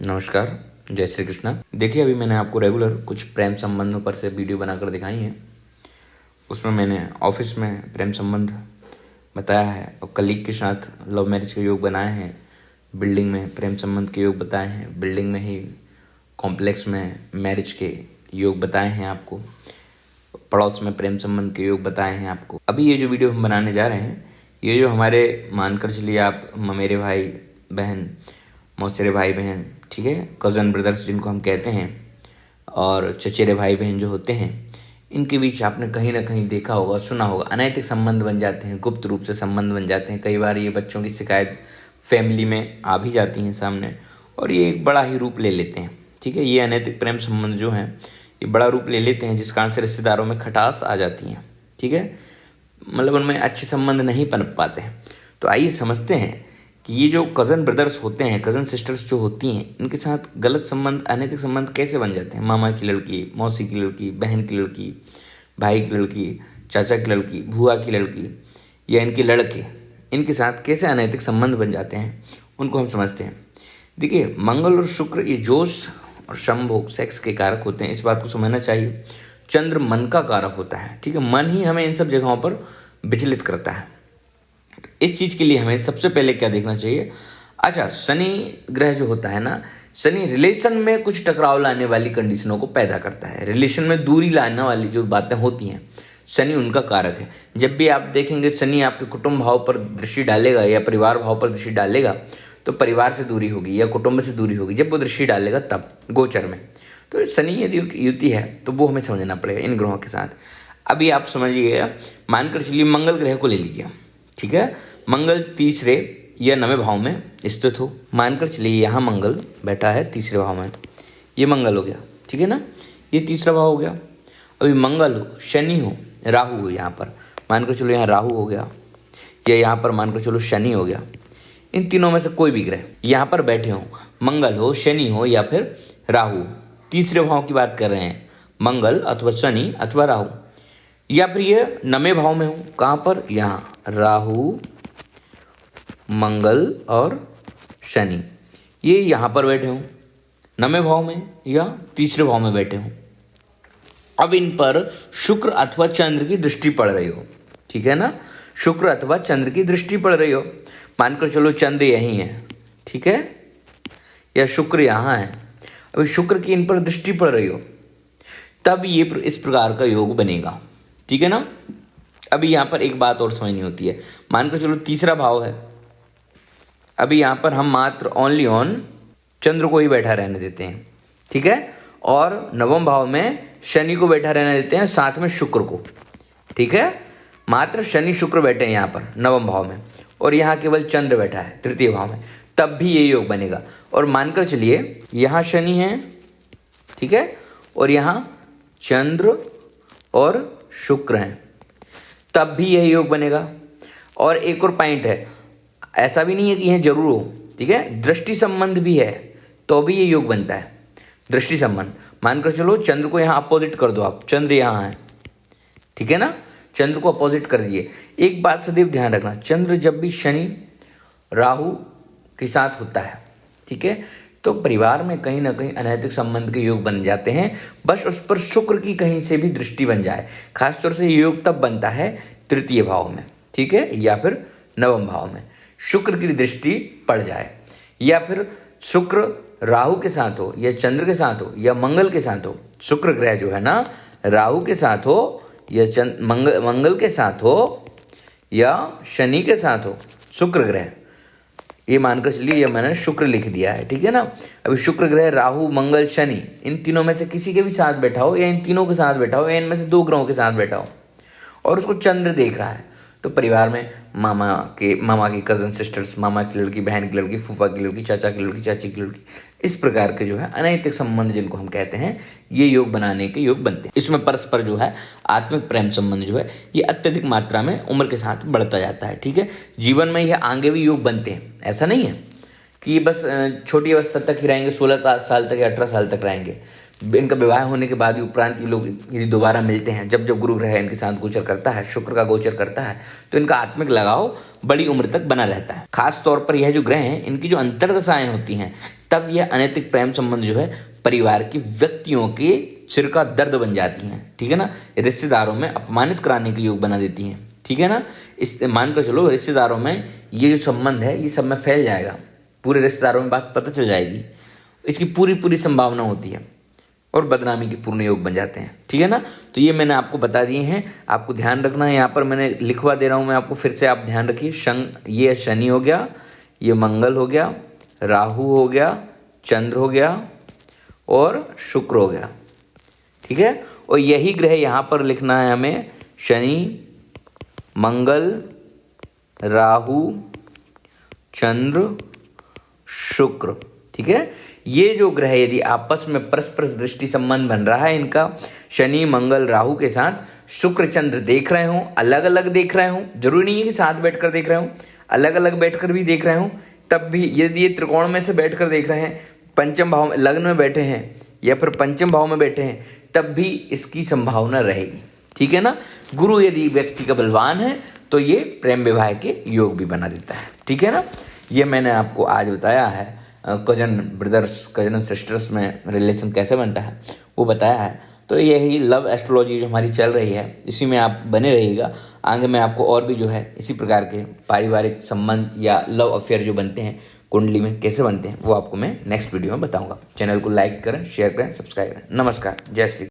नमस्कार, जय श्री कृष्णा। देखिए, अभी मैंने आपको रेगुलर कुछ प्रेम संबंधों पर से वीडियो बनाकर दिखाई है। उसमें मैंने ऑफिस में प्रेम संबंध बताया है और कलीग के साथ लव मैरिज के योग बनाए हैं। बिल्डिंग में प्रेम संबंध के योग बताए हैं। बिल्डिंग में ही कॉम्प्लेक्स में मैरिज के योग बताए हैं आपको। पड़ोस में प्रेम संबंध के योग बताए हैं आपको। अभी ये जो वीडियो हम बनाने जा रहे हैं, ये जो हमारे मानकर चलिए आप ममेरे भाई बहन, मौसेरे भाई बहन, ठीक है, कज़न ब्रदर्स जिनको हम कहते हैं, और चचेरे भाई बहन जो होते हैं, इनके बीच आपने कहीं ना कहीं देखा होगा, सुना होगा, अनैतिक संबंध बन जाते हैं, गुप्त रूप से संबंध बन जाते हैं। कई बार ये बच्चों की शिकायत फैमिली में आ भी जाती हैं सामने, और ये एक बड़ा ही रूप ले लेते हैं। ठीक है, ये अनैतिक प्रेम संबंध जो हैं ये बड़ा रूप ले लेते हैं, जिस कारण से रिश्तेदारों में खटास आ जाती हैं। ठीक है, मतलब उनमें अच्छे संबंध नहीं पनप पाते हैं। तो आइए समझते हैं कि ये जो कज़न ब्रदर्स होते हैं, कज़न सिस्टर्स जो होती हैं, इनके साथ गलत संबंध, अनैतिक संबंध कैसे बन जाते हैं। मामा की लड़की, मौसी की लड़की, बहन की लड़की, भाई की लड़की, चाचा की लड़की, बुआ की लड़की या इनके लड़के, इनके साथ कैसे अनैतिक संबंध बन जाते हैं, उनको हम समझते हैं। देखिए, मंगल और शुक्र ये जोश और संभोग, सेक्स के कारक होते हैं। इस बात को समझना चाहिए। चंद्र मन का कारक होता है। ठीक है, मन ही हमें इन सब जगहों पर विचलित करता है। इस चीज के लिए हमें सबसे पहले क्या देखना चाहिए। अच्छा, शनि ग्रह जो होता है ना, शनि रिलेशन में कुछ टकराव लाने वाली कंडीशनों को पैदा करता है। रिलेशन में दूरी लाने वाली जो बातें होती हैं, शनि उनका कारक है। जब भी आप देखेंगे शनि आपके कुटुंब भाव पर दृष्टि डालेगा या परिवार भाव पर दृष्टि डालेगा, तो परिवार से दूरी होगी या कुटुंब से दूरी होगी। जब वो दृष्टि डालेगा तब गोचर में, तो शनि यदि युति है तो वो हमें समझना पड़ेगा इन ग्रहों के साथ। अभी आप समझिएगा, मानकर चलिए मंगल ग्रह को ले लीजिए। ठीक है, मंगल तीसरे या 9वें भाव में स्थित हो। मानकर चलिए यहाँ मंगल बैठा है तीसरे भाव में, ये मंगल हो गया। ठीक है ना, ये तीसरा भाव हो गया। अभी मंगल हो, शनि हो, राहु हो, यहाँ पर मानकर चलो यहाँ राहु हो गया, या यहाँ पर मानकर चलो शनि हो गया। इन तीनों में से कोई भी ग्रह यहाँ पर बैठे हो, मंगल हो, शनि हो या फिर राहु, तीसरे भाव की बात कर रहे हैं, मंगल अथवा शनि अथवा राहु, या फिर ये 9वें भाव में हो। कहाँ पर, यहाँ राहु, मंगल और शनि, ये यहाँ पर बैठे हो 9वें भाव में या तीसरे भाव में बैठे हो। अब इन पर शुक्र अथवा चंद्र की दृष्टि पड़ रही हो। ठीक है ना, शुक्र अथवा चंद्र की दृष्टि पड़ रही हो। मानकर चलो चंद्र यहीं है, ठीक है, या शुक्र यहाँ है, अभी शुक्र की इन पर दृष्टि पड़ रही हो, तब ये इस प्रकार का योग बनेगा। ठीक है ना। अभी यहाँ पर एक बात और समझनी होती है। मानकर चलो तीसरा भाव है, अभी यहाँ पर हम मात्र ओनली ऑन चंद्र को ही बैठा रहने देते हैं। ठीक है, और 9वें भाव में शनि को बैठा रहने देते हैं, साथ में शुक्र को। ठीक है, मात्र शनि शुक्र बैठे हैं यहाँ पर 9वें भाव में, और यहाँ केवल चंद्र बैठा है तृतीय भाव में, तब भी ये योग बनेगा। और मानकर चलिए यहाँ शनि है, ठीक है, और यहाँ चंद्र और शुक्र हैं, तब भी यह योग बनेगा। और एक और पॉइंट है, ऐसा भी नहीं है कि यह जरूर हो। ठीक है, दृष्टि संबंध भी है तो भी ये योग बनता है। दृष्टि संबंध, मानकर चलो चंद्र को यहाँ अपोजिट कर दो आप, चंद्र यहाँ है, ठीक है ना, चंद्र को अपोजिट कर दिए। एक बात सदैव ध्यान रखना, चंद्र जब भी शनि राहु के साथ होता है, ठीक है, तो परिवार में कहीं ना कहीं अनैतिक संबंध के योग बन जाते हैं। बस उस पर शुक्र की कहीं से भी दृष्टि बन जाए। खासतौर से योग तब बनता है तृतीय भाव में, ठीक है, या फिर 9वें भाव में शुक्र की दृष्टि पड़ जाए, या फिर शुक्र राहु के साथ हो या चंद्र के साथ हो या मंगल के साथ हो। शुक्र ग्रह जो है ना, राहु के साथ हो या मंगल के साथ हो या शनि के साथ हो, शुक्र ग्रह, ये मानकर चलिए ये मैंने शुक्र लिख दिया है। ठीक है ना, अभी शुक्र ग्रह राहु, मंगल, शनि, इन तीनों में से किसी के भी साथ बैठा हो या इन तीनों के साथ बैठा हो या इनमें से 2 ग्रहों के साथ बैठा हो, और उसको चंद्र देख रहा है, तो परिवार में मामा की कज़न सिस्टर्स, मामा की लड़की, बहन की लड़की, फूफा की लड़की, चाचा की लड़की, चाची की लड़की, इस प्रकार के जो है अनैतिक संबंध जिनको हम कहते हैं, ये योग बनाने के योग बनते हैं। इसमें परस्पर जो है आत्मिक प्रेम संबंध जो है ये अत्यधिक मात्रा में उम्र के साथ बढ़ता जाता है। ठीक है, जीवन में यह आगे भी योग बनते हैं। ऐसा नहीं है कि बस छोटी अवस्था तक ही रहेंगे, 16 साल तक या 18 साल तक रहेंगे। इनका विवाह होने के बाद ही उपरांत ये लोग यदि दोबारा मिलते हैं, जब गुरु ग्रह इनके साथ गोचर करता है, शुक्र का गोचर करता है, तो इनका आत्मिक लगाव बड़ी उम्र तक बना रहता है। खास तौर पर यह जो ग्रह हैं, इनकी जो अंतर्दशाएं होती हैं, तब यह अनैतिक प्रेम संबंध जो है परिवार के व्यक्तियों के सिर का दर्द बन जाती हैं, ठीक है ना। रिश्तेदारों में अपमानित कराने के योग बना देती हैं, ठीक है ना। इस मानकर चलो रिश्तेदारों में ये जो संबंध है ये सब में फैल जाएगा, पूरे रिश्तेदारों में बात पता चल जाएगी, इसकी पूरी संभावना होती है और बदनामी के पूर्ण योग बन जाते हैं, ठीक है ना। तो ये मैंने आपको बता दिए हैं, आपको ध्यान रखना है। यहाँ पर मैंने लिखवा दे रहा हूँ मैं आपको, फिर से आप ध्यान रखिए। ये शनि हो गया, ये मंगल हो गया, राहु हो गया, चंद्र हो गया और शुक्र हो गया, ठीक है। और यही ग्रह यहाँ पर लिखना है हमें, शनि, मंगल, राहु, चंद्र, शुक्र, ठीक है। ये जो ग्रह यदि आपस में परस्पर दृष्टि संबंध बन रहा है इनका, शनि मंगल राहु के साथ शुक्र चंद्र देख रहे हों, अलग अलग देख रहे हों, जरूरी नहीं है कि साथ बैठकर देख रहे हों, अलग अलग बैठकर भी देख रहे हों, तब भी यदि ये त्रिकोण में से बैठकर देख रहे हैं, पंचम भाव में लग्न में बैठे हैं या फिर पंचम भाव में बैठे हैं, तब भी इसकी संभावना रहेगी, ठीक है ना। गुरु यदि व्यक्ति का बलवान है तो ये प्रेम विवाह के योग भी बना देता है, ठीक है ना। ये मैंने आपको आज बताया है, कजन ब्रदर्स कजन सिस्टर्स में रिलेशन कैसे बनता है वो बताया है। तो यही लव एस्ट्रोलॉजी जो हमारी चल रही है इसी में आप बने रहिएगा। आगे मैं आपको और भी जो है इसी प्रकार के पारिवारिक संबंध या लव अफेयर जो बनते हैं कुंडली में कैसे बनते हैं वो आपको मैं नेक्स्ट वीडियो में बताऊंगा। चैनल को लाइक करें, शेयर करें, सब्सक्राइब करें। नमस्कार, जय श्री।